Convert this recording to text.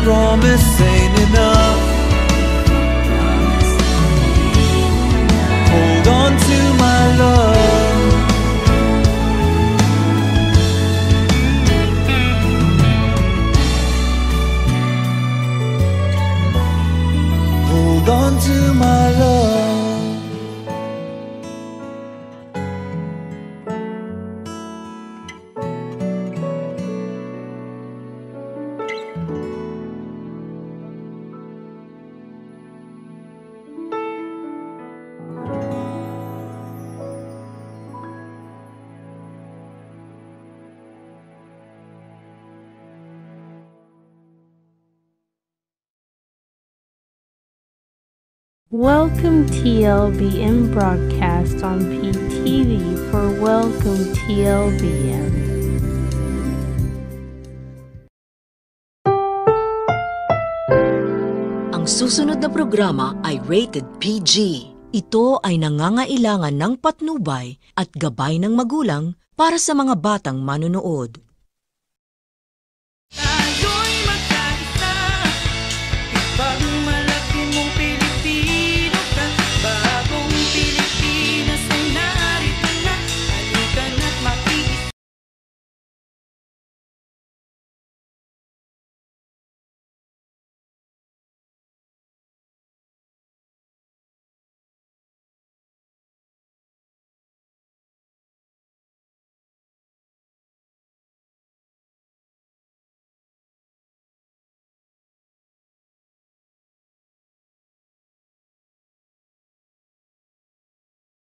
promise ain't enough. Hold on to my love. Hold on to my love. Welcome TLBM broadcast on PTV for Welcome TLBM. Ang susunod na programa ay rated PG. Ito ay nangangailangan ng patnubay at gabay ng magulang para sa mga batang manonood.